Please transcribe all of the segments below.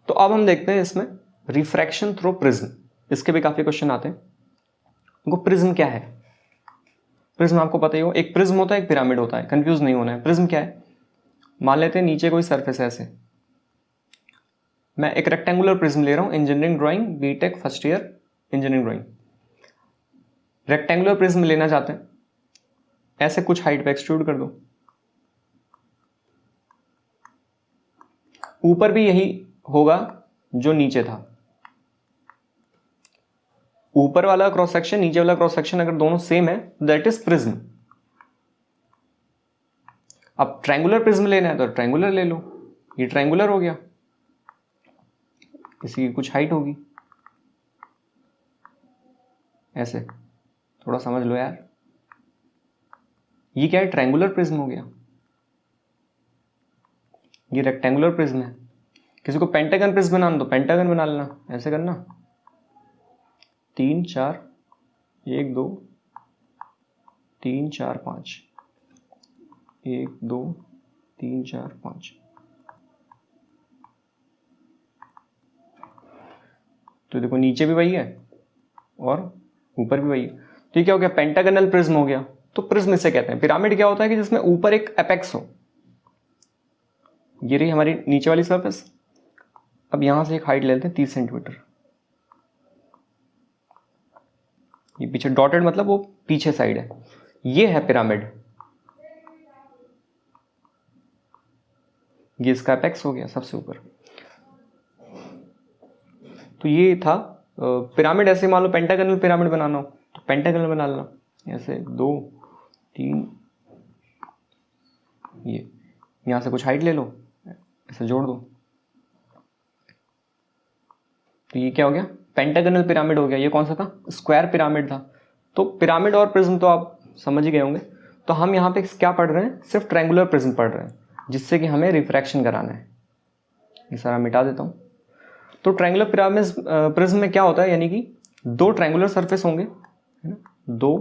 तो अब हम देखते हैं इसमें रिफ्रैक्शन थ्रू प्रिज्म, इसके भी काफी क्वेश्चन आते हैं। देखो प्रिज्म क्या है, प्रिज्म आपको पता ही हो, एक प्रिज्म होता है एक पिरामिड होता है, कंफ्यूज नहीं होना है। प्रिज्म क्या है, मान लेते हैं नीचे कोई सरफेस है ऐसे, मैं एक रेक्टेंगुलर प्रिज्म ले रहा हूं, engineering drawing BTech first year engineering drawing, rectangular prism लेना चाहते हैं, ऐसे कुछ हाइट पे एक्सट्रूड कर दो, ऊपर भी यही होगा जो नीचे था, ऊपर वाला क्रॉस सेक्शन नीचे वाला क्रॉस सेक्शन अगर दोनों सेम है दैट इज प्रिज्म। अब ट्रायंगुलर प्रिज्म लेना है तो ट्रायंगुलर ले लो, ये ट्रायंगुलर हो गया, इसी की कुछ हाइट होगी ऐसे, थोड़ा समझ लो यार, ये क्या है, ट्रायंगुलर प्रिज्म हो गया, ये रेक्टेंगुलर प्रिज्म है। किसी को पेंटागन प्रिज्म बनाना तो पेंटागन बना लेना, ऐसे करना 3 4 1 2 3 4 5 1 2 3 4 5, तो देखो नीचे भी वही है और ऊपर भी वही है, तो ये क्या हो गया, पेंटागनल प्रिज्म हो गया। तो प्रिज्म इसे कहते हैं। पिरामिड क्या होता है कि जिसमें ऊपर एक एपेक्स हो, ये रही हमारी नीचे वाली सरफेस, अब यहां से एक हाइट ले लेते हैं 30 सेंटीमीटर, ये पीछे डॉटेड मतलब वो पीछे साइड है, ये है पिरामिड, ये इसका एपेक्स हो गया सबसे ऊपर। तो ये था पिरामिड। ऐसे मान लो पेंटागनल पिरामिड बनाना हो तो पेंटागनल बना लेना, ऐसे 2 3, ये यहां से कुछ हाइट ले लो, ऐसे जोड़ दो, तो ये क्या हो गया, पेंटागनल पिरामिड हो गया। ये कौन सा था, स्क्वायर पिरामिड था। तो पिरामिड और प्रिज्म तो आप समझ ही गए होंगे। तो हम यहाँ पे क्या पढ़ रहे हैं, सिर्फ ट्रायंगुलर प्रिज्म पढ़ रहे हैं, जिससे कि हमें रिफ्रैक्शन कराना है। ये सारा मिटा देता हूँ। तो ट्रायंगुलर प्रिज्म में क्या होता है, यानी कि 2 ट्रायंगुलर सरफेस होंगे, है ना, 2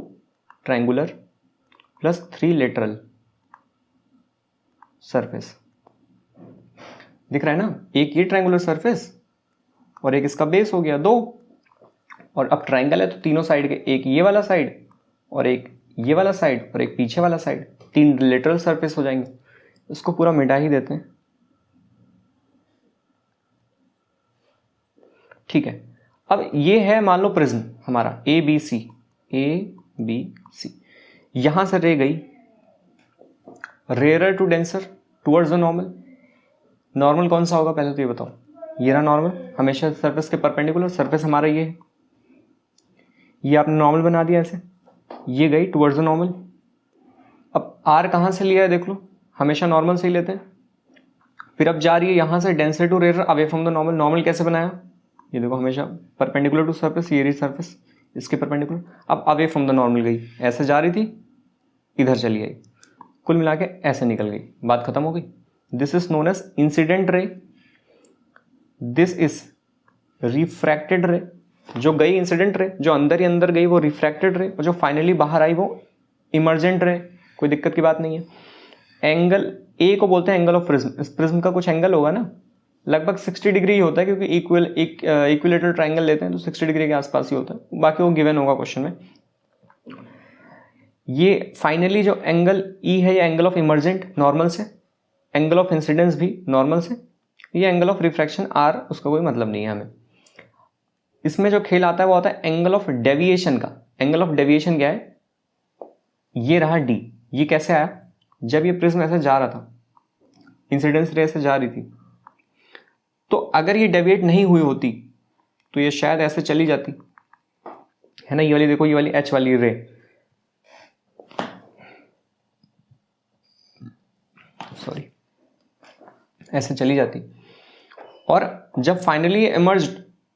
ट्रायंगुलर प्लस 3 लेटरल सरफेस, दिख रहा है ना, एक ये ट्रायंगुलर सरफेस और एक इसका बेस हो गया 2, और अब ट्रायंगल है तो तीनों साइड के, एक ये वाला साइड और एक ये वाला साइड और एक पीछे वाला साइड, 3 लेटरल सरफेस हो जाएंगे। इसको पूरा मिटा ही देते हैं, ठीक है। अब ये है मान लो प्रिज्म हमारा ए बी सी, यहां से रे गई rarer to denser towards the normal. Normal कौन सा होगा पहले तो ये बताओ, ये रहा नॉर्मल, हमेशा सरफेस के परपेंडिकुलर, सरफेस हमारा ये है, ये आपने नॉर्मल बना दिया ऐसे, ये गई टुवर्ड्स द नॉर्मल। अब आर कहां से लिया है देख लो, हमेशा नॉर्मल से ही लेते हैं, फिर अब जा रही है यहां से denser to rarer away from the normal. Normal कैसे बनाया, ये देखो हमेशा परपेंडिकुलर टू सरफेस, ये रही सरफेस इसके परपेंडिकुलर, अब अवे फ्रॉम द नॉर्मल गई, ऐसे जा रही थी इधर चली आई, कुल मिला के ऐसे निकल गई, बात खत्म हो गई। This is known as incident ray, this is refracted ray, जो गई इंसिडेंट रे, जो अंदर ही अंदर गई वो रिफ्रैक्टेड रे, और जो फाइनली बाहर आई वो इमर्जेंट रे, कोई दिक्कत की बात नहीं है। एंगल ए को बोलते हैं एंगल ऑफ प्रिज्म, इस प्रिज्म का कुछ एंगल होगा ना, लगभग 60 डिग्री ही होता है, क्योंकि इक्विलेटरल ट्रायंगल लेते हैं तो 60 डिग्री के आसपास ही होता है, बाकी वो गिवन होगा क्वेश्चन में। ये फाइनली जो एंगल ई है, ये एंगल ऑफ इमर्जेंट नॉर्मल से, एंगल ऑफ इंसिडेंस भी नॉर्मल से, ये एंगल ऑफ रिफ्रैक्शन आर, उसका कोई मतलब नहीं है हमें। इसमें जो खेल आता है वो आता है एंगल ऑफ डेविएशन का। एंगल ऑफ डेविएशन क्या है, ये रहा डी, ये कैसे आया, जब ये प्रिज्म ऐसे जा रहा था, इंसिडेंस रे से जा रही थी, तो अगर ये डेविएट नहीं हुई होती तो ये शायद ऐसे चली जाती, है ना, ये वाली देखो, ये वाली एच वाली रे, सॉरी, ऐसे चली जाती, और जब फाइनली ये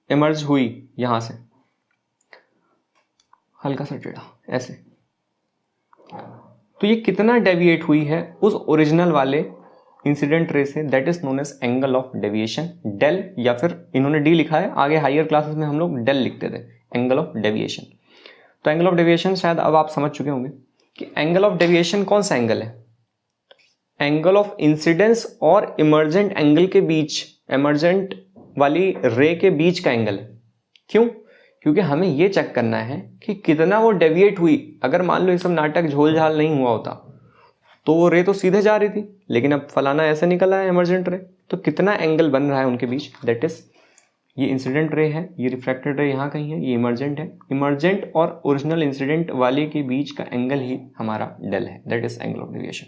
इमर्ज हुई यहां से, हल्का सा टेढ़ा ऐसे, तो ये कितना डेविएट हुई है उस ओरिजिनल वाले इंसिडेंट रे से, that is known as angle of deviation, del, या फिर इन्होंने डी लिखा है, आगे हायर क्लासेस में हम लोग डेल लिखते थे, एंगल ऑफ डेविएशन। तो एंगल ऑफ डेविएशन शायद अब आप समझ चुके होंगे कि एंगल ऑफ डेविएशन कौन सा एंगल है, एंगल ऑफ इंसिडेंस और इमर्जेंट एंगल के बीच, इमर्जेंट वाली रे के बीच का एंगल है। क्यों? क्योंकि हमें ये चेक करना है कि कितना वो डेविएट हुई। अगर मान लो ये सब नाटक झोल झाल नहीं हुआ होता तो वो रे तो सीधे जा रही थी, लेकिन अब फलाना ऐसे निकला है इमर्जेंट रे, तो कितना एंगल बन रहा है उनके बीच, दैट इज ये इंसिडेंट रे है, ये रिफ्रैक्टेड रे यहाँ कहीं है, ये इमर्जेंट है। इमर्जेंट और ओरिजिनल इंसिडेंट वाले के बीच का एंगल ही हमारा डेल है, that is angle of deviation.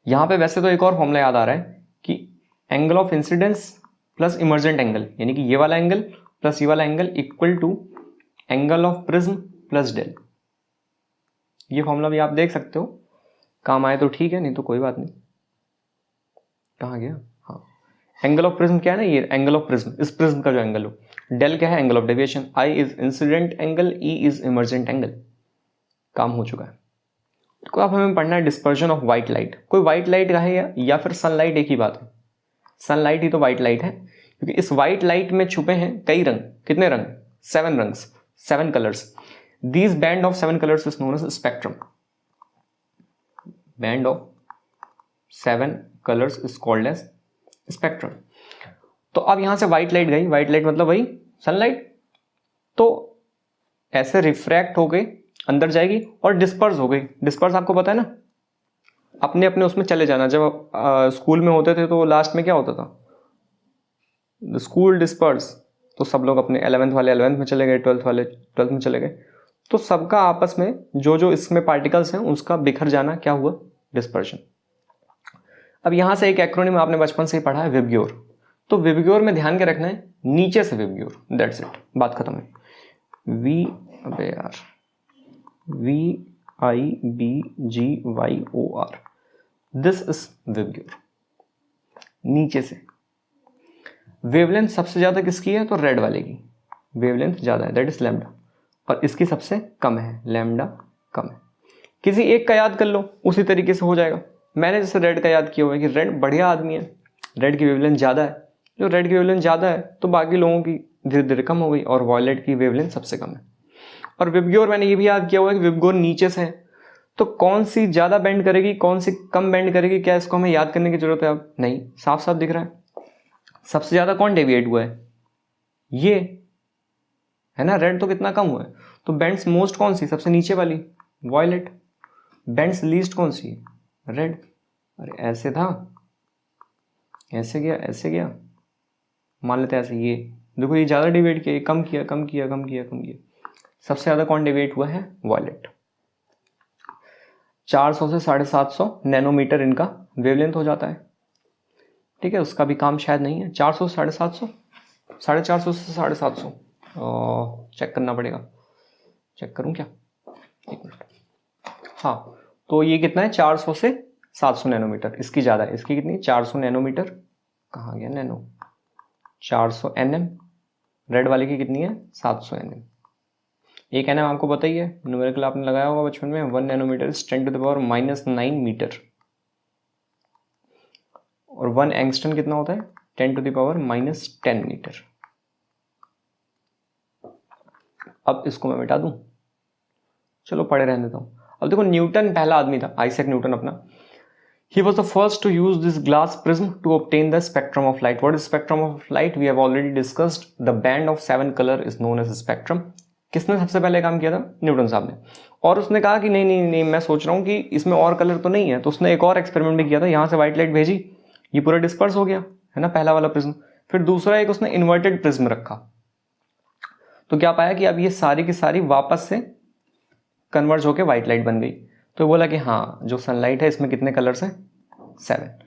यहाँ पे वैसे तो एक और फॉर्मूला याद आ रहा है कि angle of incidence plus emergent angle, यानी कि ये वाला एंगल प्लस ये वाला angle equal to angle of prism plus del. ये फॉर्मूला भी आप देख सकते हो, काम आए तो ठीक है, नहीं तो कोई बात नहीं। कहाँ गया? हाँ, एंगल ऑफ प्रिज्म क्या है ना, ये एंगल ऑफ प्रिज्म, इस प्रिज्म का जो एंगल हो, डेल क्या है, angle of deviation, I is incident angle, E is emergent angle. काम हो चुका है। तो अब हमें पढ़ना है डिस्पर्जन ऑफ व्हाइट लाइट। कोई व्हाइट लाइट का है या फिर सनलाइट, एक ही बात है, सनलाइट ही तो व्हाइट लाइट है, क्योंकि इस व्हाइट लाइट में छुपे हैं कई रंग। कितने रंग? 7 रंग्स, 7 colours. These band of 7 colours is known as spectrum. Band of 7 colours is called as spectrum. तो अब यहां से व्हाइट लाइट गई, व्हाइट लाइट मतलब वही सनलाइट, तो ऐसे रिफ्रैक्ट हो गई, अंदर जाएगी और डिस्पर्स हो गई। डिस्पर्स आपको पता है ना, अपने अपने उसमें चले जाना। जब स्कूल में होते थे तो लास्ट में क्या होता था, द स्कूल डिस्पर्स, तो सब लोग अपने 11th वाले 11th में चले गए, 12th वाले 12th में चले गए, तो सबका आपस में जो जो इसमें पार्टिकल्स हैं उसका बिखर जाना क्या हुआ, डिस्पर्शन। अब यहां से एक एक्रोनिम आपने बचपन से ही पढ़ा है, विबग्योर। तो विबग्योर में ध्यान के रखना है, नीचे से विबग्योर, दैट्स इट, बात खत्म है। VIBGYOR, this is VIBGYOR. नीचे से वेवलेंथ सबसे ज्यादा किसकी है, तो रेड वाले की वेवलेंथ ज्यादा है, दैट इज लैम्डा, और इसकी सबसे कम है, लैम्डा कम है। किसी एक का याद कर लो, उसी तरीके से हो जाएगा। मैंने जैसे रेड का याद किया हुआ है कि रेड बढ़िया आदमी है, रेड की वेवलेंथ ज्यादा है, जो रेड की वेवलेंथ ज्यादा है तो बाकी लोगों की धीरे धीरे कम हो गई, और वॉयलेट की वेवलेंथ सबसे कम है। और विबग्योर मैंने ये भी याद किया हुआ है कि विबग्योर नीचे से है, तो कौन सी ज्यादा बेंड करेगी, कौन सी कम बेंड करेगी, क्या इसको हमें याद करने की जरूरत है? अब नहीं, साफ साफ दिख रहा है। सबसे ज्यादा कौन डेविएट हुआ है, ये है ना, रेड तो कितना कम हुआ है। तो बेंड्स मोस्ट कौन सी, सबसे नीचे वाली, वॉयलेट। बेंड्स लीस्ट कौन सी, रेड। अरे ऐसे था, ऐसे गया, ऐसे गया, मान लेते हैं ऐसे, ये देखो ये ज्यादा डेविएट किया, कम किया, कम किया, कम किया, कम किया। सबसे ज्यादा कौन डेविएट हुआ है, वॉयलेट। 400 से 750 नैनोमीटर इनका वेवलेंथ हो जाता है। ठीक है, उसका भी काम शायद नहीं है, 400 से 750, 450 से 750, चेक करना पड़ेगा, चेक करूं क्या, एक मिनट। हाँ, तो ये कितना है, 400 से 700 नैनोमीटर, इसकी ज़्यादा है। इसकी कितनी, 400 नैनोमीटर, कहाँ गया नैनो, 400 nm। रेड वाले की कितनी है, 700 nm। एक nm आपको पता ही है, न्यूमेरिकल आपने लगाया होगा बचपन में, 1 नैनोमीटर इज 10⁻⁻9 मीटर, और 1 एंगस्ट्रम कितना होता है, 10⁻⁻10 मीटर। अब इसको मैं मिटा दूं, चलो पढ़े रहने देता हूं। अब देखो, न्यूटन पहला आदमी था, आइजैक न्यूटन अपना। He was the first to use this glass prism to obtain the spectrum of light. What is spectrum of light? We have already discussed. The band of 7 color is known as spectrum. किसने सबसे पहले काम किया था, Newton साहब ने। और उसने कहा कि नहीं नहीं नहीं, मैं सोच रहा हूँ कि इसमें और कलर तो नहीं है, तो उसने एक और एक्सपेरिमेंट भी किया था। यहाँ से व्हाइट लाइट भेजी, ये पूरा डिस्पर्स हो गया, है ना, पहला वाला प्रिज्म। फिर दूसरा एक उसने इन्वर्टेड प्रिज्म रखा, तो क्या पाया कि अब ये सारी की सारी वापस से कन्वर्ज होकर व्हाइट लाइट बन गई। तो बोला कि हाँ, जो सनलाइट है इसमें कितने कलर्स हैं, 7।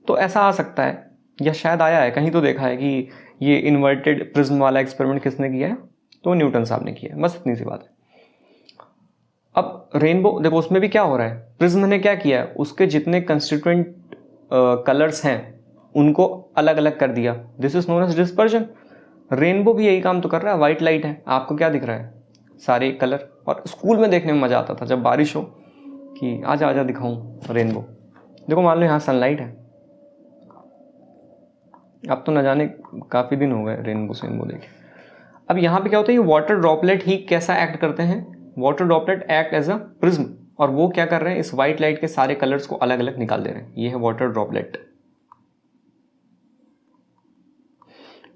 तो ऐसा आ सकता है, या शायद आया है कहीं तो देखा है कि ये इन्वर्टेड प्रिज्म वाला एक्सपेरिमेंट किसने किया है, तो न्यूटन साहब ने किया है। बस इतनी सी बात है। अब रेनबो देखो, उसमें भी क्या हो रहा है, प्रिज्म ने क्या किया है, उसके जितने कंस्टिट्यूएंट कलर्स हैं उनको अलग अलग कर दिया, this is known as dispersion. Rainbow भी यही काम तो कर रहा है, व्हाइट लाइट है, आपको क्या दिख रहा है, सारे कलर। और स्कूल में देखने में मजा आता था जब बारिश हो, कि आजा आजा दिखाऊं रेनबो। देखो मान लो यहाँ सनलाइट है, अब तो न जाने काफी दिन हो गए रेनबो सेनबो देखे। अब यहाँ पे क्या होता है, ये वाटर ड्रॉपलेट ही कैसा एक्ट करते हैं, water droplet act as a prism, और वो क्या कर रहे हैं, इस व्हाइट लाइट के सारे कलर्स को अलग अलग निकाल दे रहे हैं। ये है वाटर ड्रॉपलेट।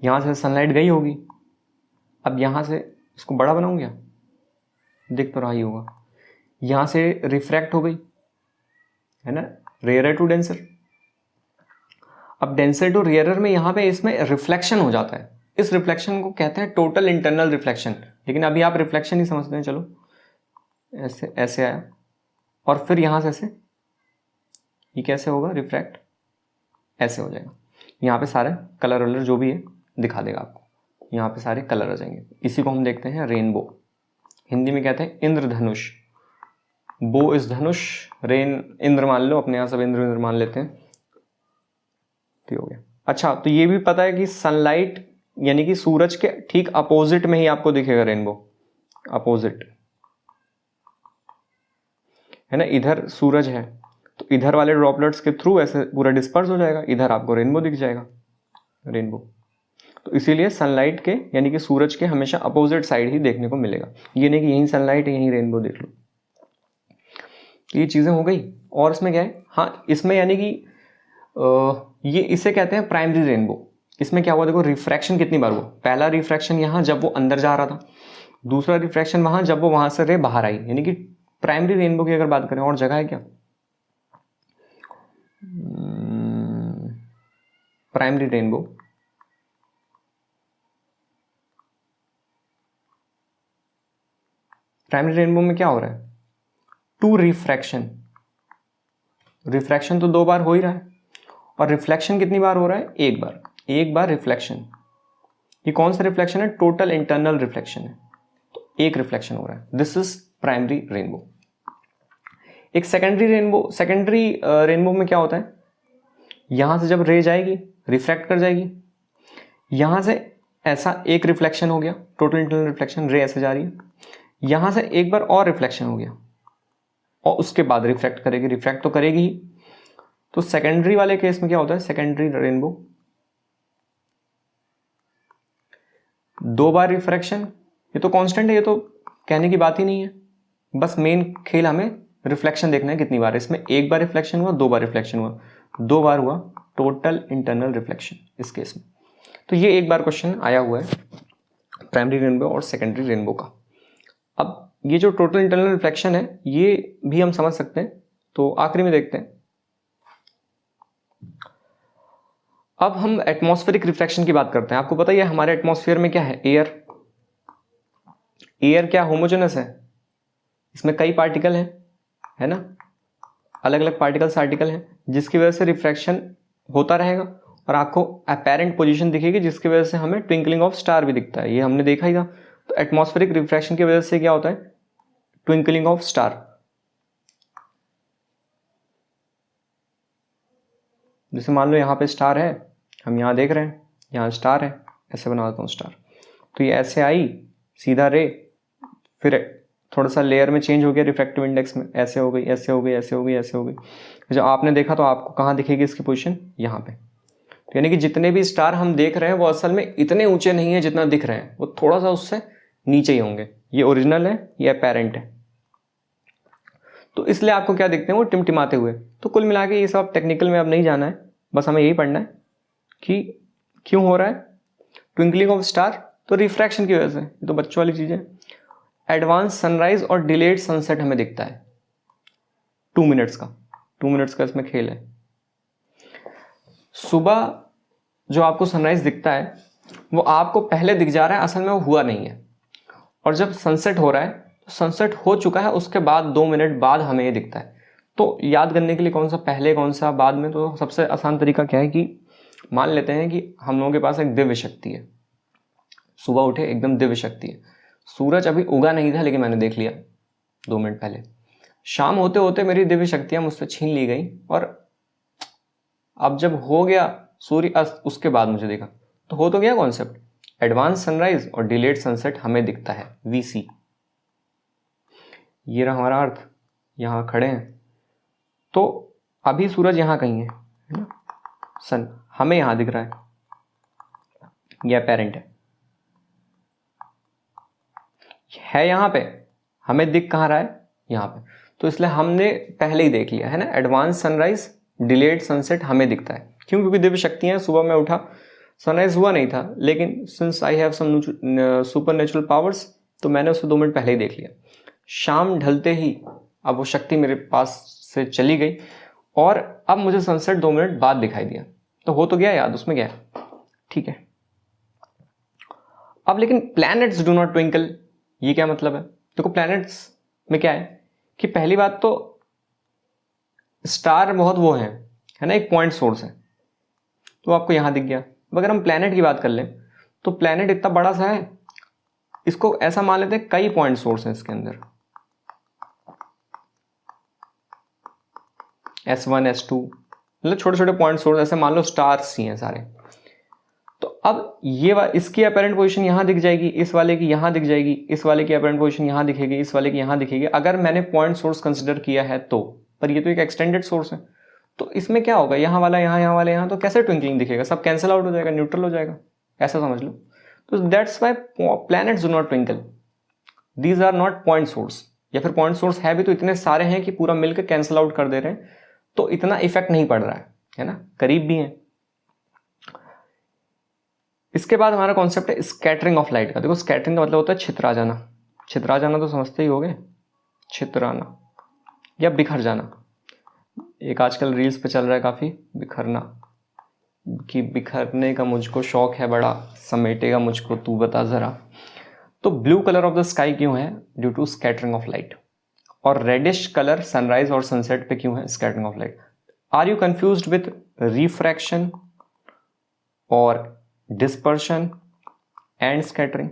यहाँ से सनलाइट गई होगी, अब यहाँ से इसको बड़ा बनाऊँ क्या, दिख तो रहा ही होगा, यहाँ से रिफ्रैक्ट हो गई है ना, रेयर टू डेंसर। अब डेंसर टू रेयरर में यहाँ पे इसमें रिफ्लेक्शन हो जाता है, इस रिफ्लेक्शन को कहते हैं टोटल इंटरनल रिफ्लेक्शन। लेकिन अभी आप रिफ्लेक्शन ही समझते हैं, चलो ऐसे ऐसे आया और फिर यहाँ से ऐसे, ये कैसे होगा रिफ्रैक्ट, ऐसे हो जाएगा। यहाँ पे सारे कलर वलर जो भी है दिखा देगा आपको, यहाँ पे सारे कलर आ जाएंगे। इसी को हम देखते हैं रेनबो, हिंदी में कहते हैं इंद्रधनुष। बो इस धनुष, रेन इंद्र मान लो, अपने यहाँ सब इंद्र इंद्र मान लेते हैं, तो हो गया। अच्छा, तो ये भी पता है कि सनलाइट यानी कि सूरज के ठीक अपोजिट में ही आपको दिखेगा रेनबो, अपोजिट है ना, इधर सूरज है तो इधर वाले ड्रॉपलेट्स के थ्रू ऐसे पूरा डिस्पर्स हो जाएगा, इधर आपको रेनबो दिख जाएगा, रेनबो। तो इसीलिए सनलाइट के यानी कि सूरज के हमेशा अपोजिट साइड ही देखने को मिलेगा, ये नहीं कि यहीं सनलाइट है यहीं रेनबो देख लो। ये चीज़ें हो गई। और इसमें क्या है, हाँ इसमें यानी कि ये इसे कहते हैं प्राइमरी रेनबो। इसमें क्या हुआ देखो, रिफ्रैक्शन कितनी बार हुआ, पहला रिफ्रैक्शन यहाँ जब वो अंदर जा रहा था, दूसरा रिफ्रैक्शन वहां जब वो वहां से रे बाहर आई, यानी कि प्राइमरी रेनबो की अगर बात करें। और जगह है क्या, प्राइमरी रेनबो में क्या हो रहा है, टू रिफ्रैक्शन, रिफ्रैक्शन तो 2 बार हो ही रहा है, और रिफ्लेक्शन कितनी बार हो रहा है, एक बार रिफ्लेक्शन। ये कौन सा रिफ्लेक्शन है, टोटल इंटरनल रिफ्लेक्शन है, तो एक रिफ्लेक्शन हो रहा है, दिस इज प्राइमरी रेनबो। एक सेकेंडरी रेनबो में क्या होता है, यहां से जब रे जाएगी रिफ्रैक्ट कर जाएगी, यहां से ऐसा एक रिफ्लेक्शन हो गया, टोटल इंटरनल रिफ्लेक्शन, रे ऐसे जा रही है, यहां से एक बार और रिफ्लेक्शन हो गया और उसके बाद रिफ्रैक्ट करेगी, रिफ्रैक्ट तो करेगी ही। तो सेकेंडरी वाले केस में क्या होता है, सेकेंडरी रेनबो 2 बार रिफ्रैक्शन, ये तो कांस्टेंट है, ये तो कहने की बात ही नहीं है, बस मेन खेल हमें रिफ्लेक्शन देखना है कितनी बार। इसमें 1 बार रिफ्लेक्शन हुआ, 2 बार रिफ्लेक्शन हुआ, 2 बार हुआ टोटल इंटरनल रिफ्लेक्शन इस केस में। तो ये एक बार क्वेश्चन आया हुआ है प्राइमरी रेनबो और सेकेंडरी रेनबो का। अब ये जो टोटल इंटरनल रिफ्लेक्शन है ये भी हम समझ सकते हैं, तो आखिरी में देखते हैं। अब हम एटमॉस्फेरिक रिफ्रैक्शन की बात करते हैं। आपको पता ही है हमारे एटमॉस्फेयर में क्या है, एयर क्या होमोजेनस है, इसमें कई पार्टिकल हैं, है ना, अलग अलग आर्टिकल हैं, जिसकी वजह से रिफ्रैक्शन होता रहेगा और आपको अपेरेंट पोजीशन दिखेगी, जिसकी वजह से हमें ट्विंकलिंग ऑफ स्टार भी दिखता है, ये हमने देखा ही था। तो एटमॉस्फेरिक रिफ्रैक्शन की वजह से क्या होता है, ट्विंकलिंग ऑफ स्टार। जैसे मान लो यहाँ पे स्टार है, हम यहाँ देख रहे हैं, यहाँ स्टार है, ऐसे बना देता हूँ स्टार, तो ये ऐसे आई सीधा रे, फिर थोड़ा सा लेयर में चेंज हो गया रिफ्रैक्टिव इंडेक्स में, ऐसे हो गई, ऐसे हो गई, ऐसे हो गई, ऐसे हो गई। जब आपने देखा तो आपको कहाँ दिखेगी इसकी पोजीशन, यहाँ पे। तो यानी कि जितने भी स्टार हम देख रहे हैं वो असल में इतने ऊंचे नहीं है जितना दिख रहे हैं, वो थोड़ा सा उससे नीचे ही होंगे। ये ओरिजिनल है, ये अपेरेंट है, तो इसलिए आपको क्या दिखते हैं, वो टिमटिमाते हुए। तो कुल मिला के ये सब टेक्निकल में अब नहीं जाना है, बस हमें यही पढ़ना है कि क्यों हो रहा है ट्विंकलिंग ऑफ स्टार, तो रिफ्रैक्शन की वजह से। ये तो बच्चों वाली चीजें। एडवांस सनराइज और डिलेड सनसेट हमें दिखता है 2 मिनट्स का इसमें खेल है। सुबह जो आपको सनराइज दिखता है वो आपको पहले दिख जा रहा है, असल में वो हुआ नहीं है। और जब सनसेट हो रहा है तो सनसेट हो चुका है, उसके बाद 2 मिनट बाद हमें ये दिखता है। तो याद करने के लिए कौन सा पहले कौन सा बाद में, तो सबसे आसान तरीका क्या है कि मान लेते हैं कि हम लोगों के पास एक दिव्य शक्ति है, सुबह उठे एकदम दिव्य शक्ति है, सूरज अभी उगा नहीं था लेकिन मैंने देख लिया 2 मिनट पहले, शाम होते होते मेरी दिव्य शक्तियां मुझसे छीन ली गई, और अब जब हो गया सूर्य अस्त उसके बाद मुझे देखा, तो हो तो गया कॉन्सेप्ट, एडवांस सनराइज और डिलेड सनसेट हमें दिखता है, VC। ये रहा हमारा अर्थ, यहां खड़े हैं तो अभी सूरज यहां कहीं है ना, सन हमें यहां दिख रहा है, यह अपेरेंट है यहां पे, हमें दिख कहां रहा है, यहां पे। तो इसलिए हमने पहले ही देख लिया है ना, एडवांस सनराइज डिलेड सनसेट हमें दिखता है। क्यों, क्योंकि दिव्य शक्तियां, सुबह में उठा सनराइज हुआ नहीं था, लेकिन since I have some super natural powers तो मैंने उसे 2 मिनट पहले ही देख लिया। शाम ढलते ही अब वो शक्ति मेरे पास से चली गई और अब मुझे सनसेट 2 मिनट बाद दिखाई दिया। तो हो तो गया याद, उसमें क्या है, ठीक है। अब लेकिन प्लैनेट्स डू नॉट ट्विंकल, ये क्या मतलब है? देखो प्लैनेट्स में क्या है कि पहली बात तो स्टार बहुत वो है ना, एक पॉइंट सोर्स है, तो आपको यहां दिख गया। अगर हम प्लैनेट की बात कर लें तो प्लैनेट इतना बड़ा सा है, इसको ऐसा मान लेते हैं कई पॉइंट सोर्स हैं इसके अंदर, S1 S2, मतलब छोटे छोटे पॉइंट सोर्स, ऐसे मान लो स्टार्स ही हैं सारे। तो अब ये इसकी अपेरेंट पोजीशन यहां दिख जाएगी, इस वाले की यहां दिख जाएगी, इस वाले की अपेरेंट पोजीशन यहां दिखेगी, इस वाले की यहां दिखेगी, अगर मैंने पॉइंट सोर्स कंसिडर किया है तो। पर ये तो एक एक्सटेंडेड सोर्स है, तो इसमें क्या होगा, यहाँ वाला यहाँ, यहाँ वाला यहाँ, तो कैसे ट्विंकलिंग दिखेगा? सब कैंसिल आउट हो जाएगा, न्यूट्रल हो जाएगा, ऐसा समझ लो। तो that's why planets do not twinkle, these are not point source. या फिर पॉइंट सोर्स है भी तो इतने सारे हैं कि पूरा मिलकर कैंसिल आउट कर दे रहे हैं, तो इतना इफेक्ट नहीं पड़ रहा है ना, करीब भी है। इसके बाद हमारा कॉन्सेप्ट है स्कैटरिंग ऑफ लाइट का। देखो स्कैटरिंग का मतलब होता है छितरा जाना। छितरा जाना तो समझते ही होगे, छितराना या बिखर जाना। एक आजकल रील्स पे चल रहा है काफी, बिखरना, कि बिखरने का मुझको शौक है बड़ा, समेटेगा मुझको तू बता जरा। तो blue colour of the sky क्यों है? Due to scattering of light. और रेडिश कलर सनराइज और सनसेट पे क्यों है? Scattering of light. Are you confused with refraction और डिस्पर्शन एंड स्कैटरिंग?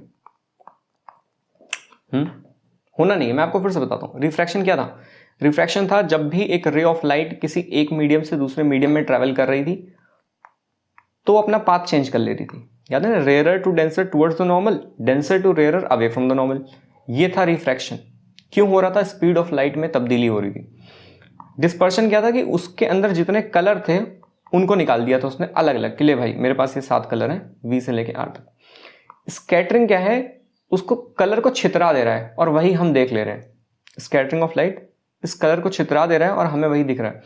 होना नहीं है, मैं आपको फिर से बताता हूं। रिफ्रैक्शन क्या था? रिफ्रैक्शन था जब भी एक रे ऑफ लाइट किसी एक मीडियम से दूसरे मीडियम में ट्रेवल कर रही थी तो अपना पाथ चेंज कर ले रही थी। याद है ना, rarer to denser towards the normal, denser to rarer away from the normal. ये था रिफ्रैक्शन। क्यों हो रहा था? स्पीड ऑफ लाइट में तब्दीली हो रही थी। डिस्पर्शन क्या था कि उसके अंदर जितने कलर थे उनको निकाल दिया था उसने अलग अलग, कि ले भाई मेरे पास ये 7 कलर हैं, V से लेके R तक। स्कैटरिंग क्या है? उसको कलर को छितरा दे रहा है और वही हम देख ले रहे हैं। स्कैटरिंग ऑफ लाइट इस कलर को छितरा दे रहा है और हमें वही दिख रहा है।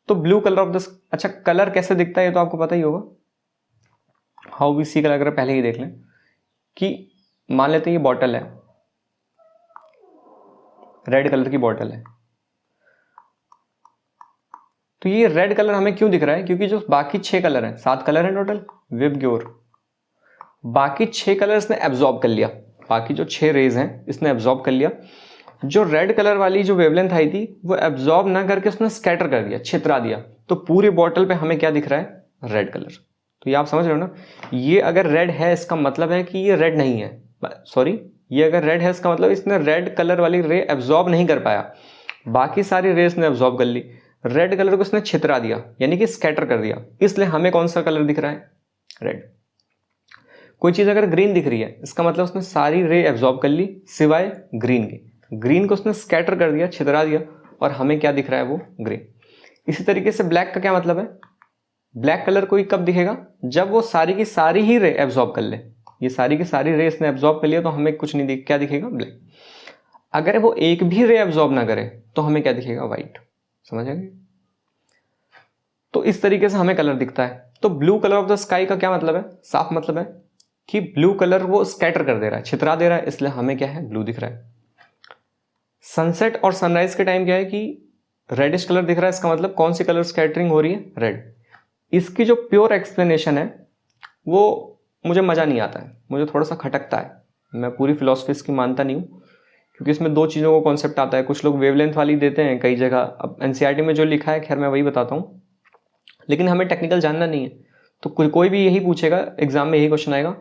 तो ब्लू कलर ऑफ द, अच्छा कलर कैसे दिखता है ये तो आपको पता ही होगा, हाउ वी सी कलर। अगर पहले ही देख लें कि मान लेते हैं ये बॉटल है, रेड कलर की बॉटल है, तो ये रेड कलर हमें क्यों दिख रहा है? क्योंकि जो बाकी 6 कलर हैं, 7 कलर हैं टोटल, विबग्योर, बाकी 6 कलर इसने एब्जॉर्ब कर लिया, बाकी जो 6 रेज हैं इसने एब्जॉर्ब कर लिया। जो रेड कलर वाली जो वेवलेंथ आई थी वो एब्जॉर्ब ना करके उसने स्कैटर कर दिया, छितरा दिया। तो पूरी बॉटल पे हमें क्या दिख रहा है? Red colour. तो ये आप समझ रहे हो ना, ये अगर रेड है इसका मतलब है कि ये रेड नहीं है, सॉरी, ये अगर रेड है इसका मतलब इसने रेड कलर वाली रे एब्जॉर्ब नहीं कर पाया, बाकी सारी रे इसने एब्जॉर्ब कर ली। रेड कलर को इसने छितरा दिया यानी कि स्कैटर कर दिया, इसलिए हमें कौन सा कलर दिख रहा है? रेड। कोई चीज अगर ग्रीन दिख रही है इसका मतलब उसने सारी रे एब्जॉर्ब कर ली सिवाय ग्रीन के, ग्रीन को उसने स्कैटर कर दिया, छितरा दिया, और हमें क्या दिख रहा है? वो ग्रीन। इसी तरीके से ब्लैक का क्या मतलब है? ब्लैक कलर कोई कब दिखेगा? जब वो सारी की सारी ही रे एब्जॉर्ब कर ले, ये सारी की सारी रे इसने एब्जॉर्ब कर लिया तो हमें कुछ नहीं क्या दिखेगा? ब्लैक। अगर वो एक भी रे एब्जॉर्ब ना करे तो हमें क्या दिखेगा? व्हाइट। समझ आएंगे? तो इस तरीके से हमें कलर दिखता है। तो blue colour of the sky का क्या मतलब है? साफ मतलब है कि ब्लू कलर वो स्कैटर कर दे रहा है, छितरा दे रहा है, इसलिए हमें क्या है? ब्लू दिख रहा है। सनसेट और सनराइज के टाइम क्या है कि रेडिश कलर दिख रहा है, इसका मतलब कौन सी कलर स्कैटरिंग हो रही है? रेड। इसकी जो प्योर एक्सप्लेनेशन है वो मुझे मजा नहीं आता है, मुझे थोड़ा सा खटकता है, मैं पूरी फिलॉसफी इसकी मानता नहीं हूँ, क्योंकि इसमें 2 चीज़ों का कॉन्सेप्ट आता है। कुछ लोग वेवलेंथ वाली देते हैं कई जगह, अब एनसीईआरटी में जो लिखा है खैर मैं वही बताता हूँ, लेकिन हमें टेक्निकल जानना नहीं है। तो कोई भी यही पूछेगा एग्जाम में, यही क्वेश्चन आएगा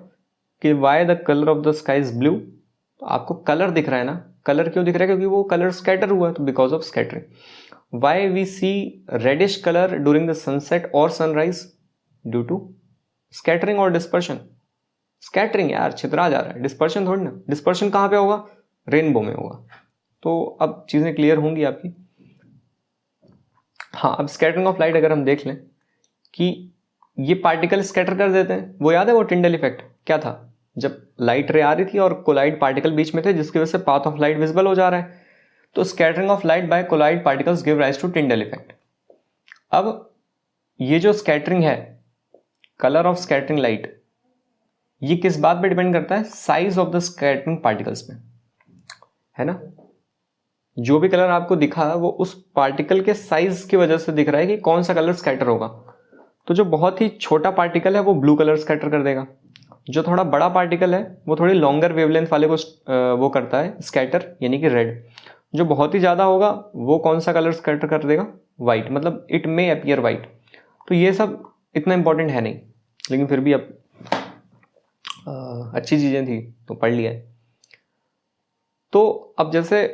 कि why the colour of the sky is blue. तो आपको कलर दिख रहा है ना, कलर क्यों दिख रहा है? क्योंकि वो कलर स्कैटर हुआ है, तो because of scattering. Why we see reddish colour during the sunset और सनराइज? ड्यू टू स्कैटरिंग और डिस्पर्शन। स्कैटरिंग यार, छितरा जा रहा है, डिस्पर्शन थोड़ी ना। डिस्पर्शन कहाँ पे होगा? रेनबो में होगा। तो अब चीजें क्लियर होंगी आपकी। हाँ, अब स्कैटरिंग ऑफ लाइट अगर हम देख लें कि ये पार्टिकल स्कैटर कर देते हैं, वो याद है वो टिंडल इफेक्ट क्या था? जब लाइट रे आ रही थी और कोलाइड पार्टिकल बीच में थे जिसकी वजह से पाथ ऑफ लाइट विजिबल हो जा रहा है, तो scattering of light by colloid particles give rise to Tyndall effect. अब ये जो स्कैटरिंग है कलर ऑफ स्कैटरिंग लाइट, ये किस बात पे डिपेंड करता है? Size of the scattering particles पे, है ना। जो भी कलर आपको दिखा वो उस पार्टिकल के साइज की वजह से दिख रहा है कि कौन सा कलर स्कैटर होगा। तो जो बहुत ही छोटा पार्टिकल है वो ब्लू कलर स्कैटर कर देगा, जो थोड़ा बड़ा पार्टिकल है वो थोड़ी लॉन्गर वेवलेंथ वाले को वो करता है स्कैटर, यानी कि रेड। जो बहुत ही ज़्यादा होगा वो कौन सा कलर स्कैटर कर देगा? वाइट, मतलब इट मे अपीयर वाइट। तो ये सब इतना इंपॉर्टेंट है नहीं, लेकिन फिर भी अब अच्छी चीज़ें थी तो पढ़ लिया है। तो अब जैसे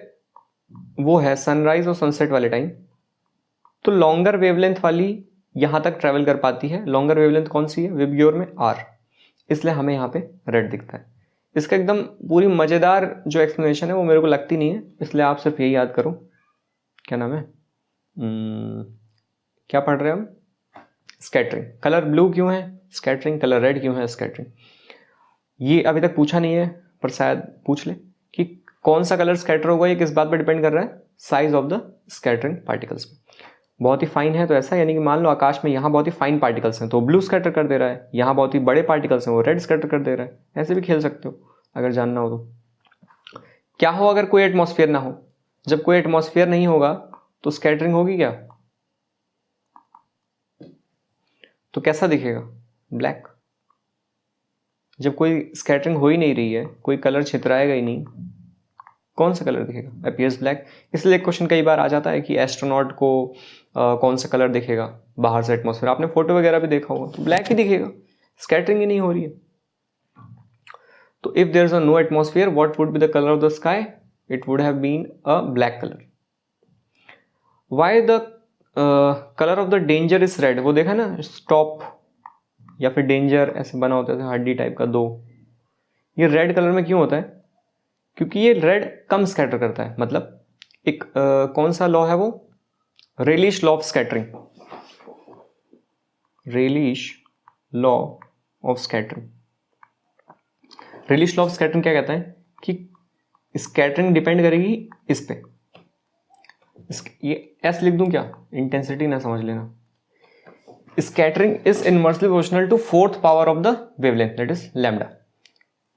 वो है सनराइज और सनसेट वाले टाइम, तो लॉन्गर वेवलेंथ वाली यहाँ तक ट्रैवल कर पाती है। लॉन्गर वेवलेंथ कौन सी है? विबग्योर में आर, इसलिए हमें यहाँ पे रेड दिखता है। इसका एकदम पूरी मज़ेदार जो एक्सप्लेनेशन है वो मेरे को लगती नहीं है, इसलिए आप सिर्फ यही याद करो, क्या नाम है, क्या पढ़ रहे हैं हम? स्कैटरिंग। कलर ब्लू क्यों है? स्कैटरिंग। कलर रेड क्यों है? स्कैटरिंग। ये अभी तक पूछा नहीं है पर शायद पूछ ले कि कौन सा कलर स्कैटर होगा, ये किस बात पर डिपेंड कर रहा है? Size of the scattering particles पे। बहुत ही फाइन है तो ऐसा, यानी कि मान लो आकाश में यहाँ बहुत ही फाइन पार्टिकल्स हैं तो ब्लू स्कैटर कर दे रहा है, यहाँ बहुत ही बड़े पार्टिकल्स हैं वो रेड स्कैटर कर दे रहा है। ऐसे भी खेल सकते हो अगर जानना हो तो। क्या हो अगर कोई एटमॉस्फेयर ना हो? जब कोई एटमॉस्फेयर नहीं होगा तो स्कैटरिंग होगी क्या? तो कैसा दिखेगा? ब्लैक। जब कोई स्कैटरिंग हो ही नहीं रही है, कोई कलर छितराएगा ही नहीं, कौन सा कलर दिखेगा? Appears black. इसलिए क्वेश्चन कई बार आ जाता है कि एस्ट्रोनॉट को कौन सा कलर दिखेगा बाहर से एटमॉस्फेयर। आपने फोटो वगैरह भी देखा होगा तो ब्लैक ही दिखेगा, स्कैटरिंग ही नहीं हो रही है। तो if there is a no atmosphere what would be the colour of the sky? It would have been a black colour. Why the colour of the danger is red? वो देखा ना, stop या फिर डेंजर ऐसे बना होता है हड्डी टाइप का दो, ये रेड कलर में क्यों होता है? क्योंकि ये रेड कम स्कैटर करता है। मतलब एक कौन सा लॉ है वो? Relish law of scattering. Relish law of scattering. Relish law of scattering क्या कहता है कि स्कैटरिंग डिपेंड करेगी इस पे। ये एस लिख दूं क्या? इंटेंसिटी ना समझ लेना। Scattering is inversely proportional to fourth power of the wavelength, that is lambda.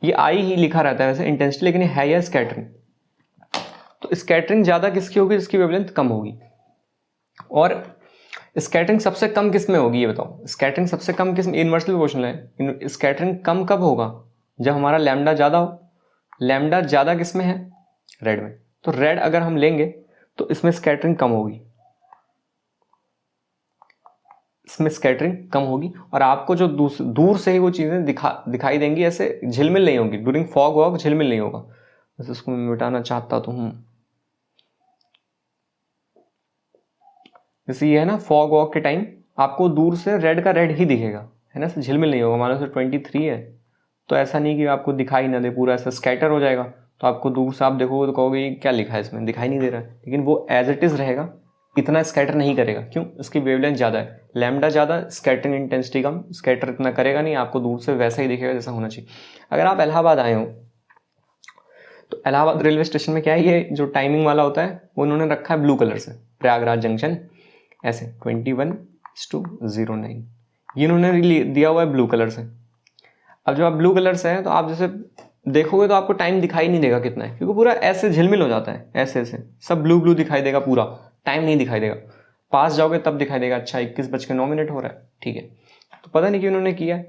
ये आई ही लिखा रहता है वैसे इंटेंसिटी, लेकिन है या स्कैटरिंग। तो स्कैटरिंग ज्यादा किसकी होगी? जिसकी वेवलेंथ कम होगी। और स्कैटरिंग सबसे कम किस में होगी ये बताओ? स्कैटरिंग सबसे कम किस में? इनवर्सली प्रोपोर्शनल है। स्कैटरिंग कम कब होगा? जब हमारा लैम्डा ज्यादा हो। लैम्डा ज्यादा किस में है? रेड में। तो रेड अगर हम लेंगे तो इसमें स्कैटरिंग कम होगी, इसमें स्कैटरिंग कम होगी। और आपको जो दूर से ही वो चीजें दिखाई देंगी, ऐसे झिलमिल नहीं होगी। ड्यूरिंग फॉग वॉग झिलमिल नहीं होगा। बस इसको मैं मिटाना चाहता तो हूं। जैसे ये है ना, फॉग वॉक के टाइम आपको दूर से रेड का रेड ही दिखेगा, है ना, झिलमिल नहीं होगा। मान लो 23 है तो ऐसा नहीं कि आपको दिखाई ना दे, पूरा ऐसा स्कैटर हो जाएगा। तो आपको दूर से आप देखोगे तो कहोगे क्या लिखा है इसमें, दिखाई नहीं दे रहा है। लेकिन वो एज इट इज रहेगा, इतना स्कैटर नहीं करेगा। क्यों? इसकी वेवलेंथ ज़्यादा है, लैम्डा ज़्यादा, स्कैटरिंग इंटेंसिटी कम। स्कैटर इतना करेगा नहीं, आपको दूर से वैसा ही दिखेगा जैसा होना चाहिए। अगर आप इलाहाबाद आए हो तो इलाहाबाद रेलवे स्टेशन में क्या है, ये जो टाइमिंग वाला होता है वो उन्होंने रखा है ब्लू कलर से, प्रयागराज जंक्शन ऐसे 21:09, ये इन्होंने दिया हुआ है ब्लू कलर से। अब जब आप ब्लू कलर से हैं तो आप जैसे देखोगे तो आपको टाइम दिखाई नहीं देगा कितना है, क्योंकि पूरा ऐसे झिलमिल हो जाता है, ऐसे ऐसे सब ब्लू ब्लू दिखाई देगा, पूरा टाइम नहीं दिखाई देगा। पास जाओगे तब दिखाई देगा, अच्छा 21:09 हो रहा है, ठीक है। तो पता नहीं क्यों उन्होंने किया है,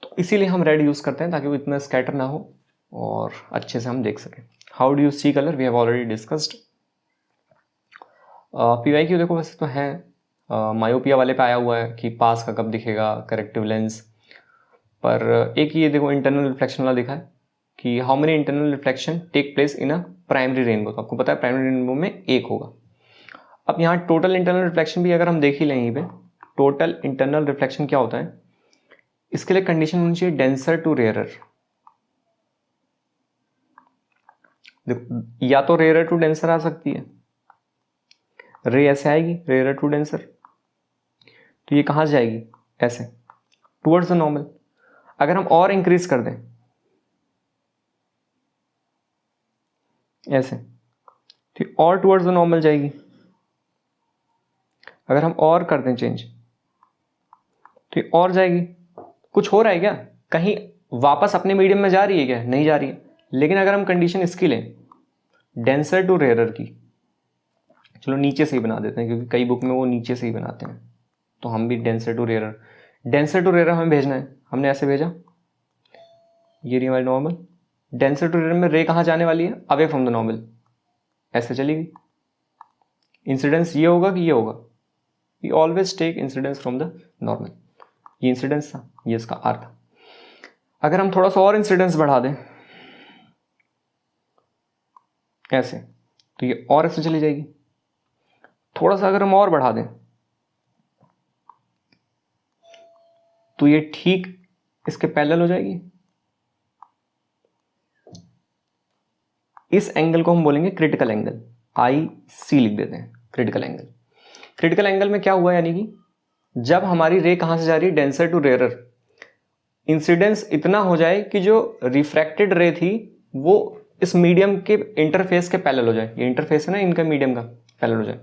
तो इसीलिए हम रेड यूज करते हैं ताकि वो इतना स्कैटर ना हो और अच्छे से हम देख सकें। How do you see colour? We have already discussed. PYQ देखो वैसे तो है, मायोपिया वाले पे आया हुआ है कि पास का कब दिखेगा, करेक्टिव लेंस पर। एक ये देखो इंटरनल रिफ्लेक्शन वाला दिखा है कि how many internal reflection take place in a primary rainbow. तो आपको पता है प्राइमरी रेनबो में एक होगा। अब यहाँ टोटल इंटरनल रिफ्लेक्शन भी अगर हम देख ही लें, यहीं पे टोटल इंटरनल रिफ्लेक्शन क्या होता है, इसके लिए कंडीशन होनी चाहिए डेंसर टू रेयरर। देखो या तो रेयरर टू डेंसर आ सकती है, रे ऐसे आएगी रेयरर टू डेंसर, तो ये कहाँ जाएगी? ऐसे टूवर्ड्स द नॉर्मल। अगर हम और इंक्रीज कर दें ऐसे, तो और टूवर्ड्स द नॉर्मल जाएगी। अगर हम और कर दें चेंज तो ये और जाएगी। कुछ हो रहा है क्या, कहीं वापस अपने मीडियम में जा रही है क्या, नहीं जा रही है। लेकिन अगर हम कंडीशन इसकी लें डेंसर टू रेयरर की, चलो नीचे से ही बना देते हैं क्योंकि कई बुक में वो नीचे से ही बनाते हैं, तो हम भी डेंसर टू रेयरर हमें भेजना है, हमने ऐसे भेजा, ये रही हमारी नॉर्मल। डेंसर टू रेयरर में रे कहाँ जाने वाली है, अवे फ्रॉम द नॉर्मल, ऐसे चलेगी। इंसिडेंस ये होगा कि ये होगा, we always take incidence from the normal. ये इंसिडेंस था, ये इसका आर था। अगर हम थोड़ा सा और इंसिडेंस बढ़ा दें ऐसे, तो ये और ऐसे चली जाएगी। थोड़ा सा अगर हम और बढ़ा दें तो ये ठीक इसके पैरेलल हो जाएगी। इस एंगल को हम बोलेंगे क्रिटिकल एंगल, IC लिख देते हैं क्रिटिकल एंगल। क्रिटिकल एंगल में क्या हुआ, यानी कि जब हमारी रे कहां से जा रही है, डेंसर टू रेयरर, इंसिडेंस इतना हो जाए कि जो रिफ्रैक्टेड रे थी वो इस मीडियम के इंटरफेस के पैरेलल हो जाए। ये इंटरफेस है ना इनका मीडियम का, पैरेलल हो जाए।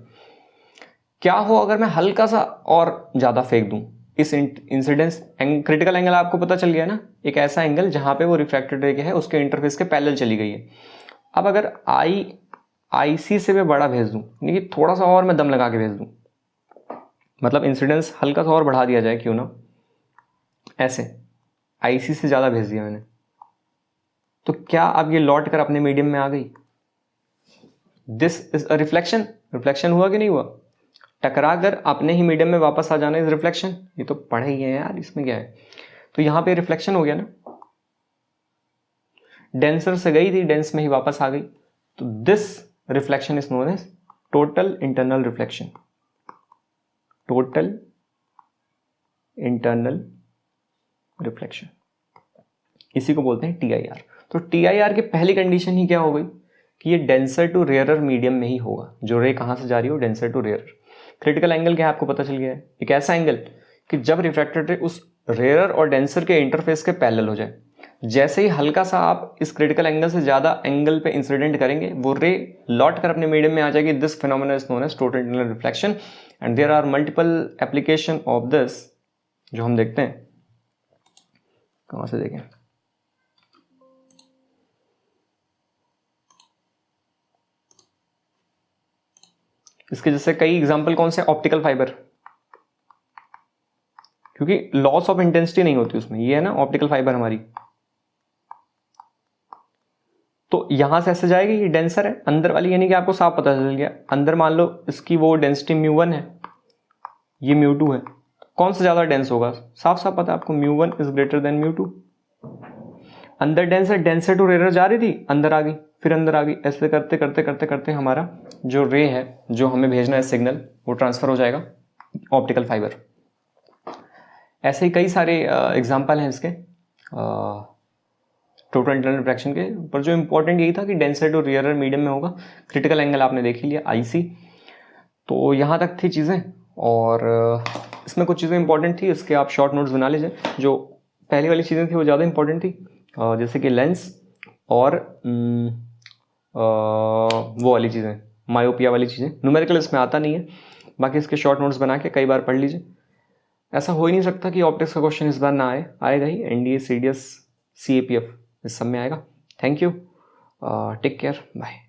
क्या हो अगर मैं हल्का सा और ज्यादा फेंक दूं, इस इंसिडेंस क्रिटिकल एंगल आपको पता चल गया ना, एक ऐसा एंगल जहां पे वो रिफ्रैक्टेड रे के है उसके इंटरफेस के पैरेलल चली गई है। अब अगर IC से मैं बड़ा भेज दूं, यानी कि थोड़ा सा और मैं दम लगा के भेज दूं, मतलब इंसिडेंस हल्का सा और बढ़ा दिया जाए, क्यों ना ऐसे IC से ज्यादा भेज दिया मैंने, तो क्या अब ये लौट कर अपने मीडियम में आ गई। This is a reflection. Reflection हुआ कि नहीं हुआ, टकरा कर अपने ही मीडियम में वापस आ जाना इज रिफ्लेक्शन। ये तो पढ़े ही है यार, इसमें क्या है। तो यहां पे रिफ्लेक्शन हो गया ना, डेंसर से गई थी, डेंस में ही वापस आ गई, तो this reflection is known as total internal reflection. Total internal reflection, इसी को बोलते हैं TIR। तो TIR की पहली कंडीशन ही क्या हो गई कि ये डेंसर टू रेयरर मीडियम में ही होगा, जो रे कहां से जा रही हो, denser to rarer. Critical angle क्या है आपको पता चल गया है, एक ऐसा एंगल कि जब रिफ्रैक्टेड रे उस रेयरर और डेंसर के इंटरफेस के पैरेलल हो जाए। जैसे ही हल्का सा आप इस क्रिटिकल एंगल से ज्यादा एंगल पे इंसिडेंट करेंगे, वो रे लौट कर अपने मीडियम में आ जाएगी। This phenomena is known as total internal reflection and there are multiple application of this, जो हम देखते हैं। कहां से देखें, इसके जैसे कई एग्जांपल कौन से, ऑप्टिकल फाइबर, क्योंकि लॉस ऑफ इंटेंसिटी नहीं होती उसमें, ये है ना ऑप्टिकल फाइबर हमारी। तो यहां से ऐसे जाएगी, ये डेंसर है अंदर वाली, यानी कि आपको साफ पता चल गया अंदर मान लो इसकी वो डेंसिटी μ1 है, ये μ2 है, कौन सा ज्यादा डेंस होगा, साफ साफ पता है आपको, μ1 इज ग्रेटर देन μ2। अंदर डेंसर, डेंसर टू रेयर जा रही थी, अंदर आ गई, फिर अंदर आ गई, ऐसे करते करते करते करते हमारा जो रे है, जो हमें भेजना है सिग्नल, वो ट्रांसफर हो जाएगा ऑप्टिकल फाइबर। ऐसे ही कई सारे एग्जाम्पल हैं इसके टोटल इंटरनल रिफ्रैक्शन के, पर जो इंपॉर्टेंट यही था कि डेंसर टू रेयरर मीडियम में होगा। क्रिटिकल एंगल आपने देख ही लिया, IC। तो यहाँ तक थी चीज़ें, और इसमें कुछ चीज़ें इंपॉर्टेंट थी, इसके आप शॉर्ट नोट्स बना लीजिए। जो पहली वाली चीज़ें थी वो ज़्यादा इंपॉर्टेंट थी, जैसे कि लेंस और वो वाली चीज़ें, मायोपिया वाली चीज़ें। न्यूमेरिकल इसमें आता नहीं है, बाकी इसके शॉर्ट नोट्स बना के कई बार पढ़ लीजिए। ऐसा हो ही नहीं सकता कि ऑप्टिक्स का क्वेश्चन इस बार ना आए, आएगा ही, NDA, CDS, CAPF इस सब में आएगा। Thank you, take care, bye.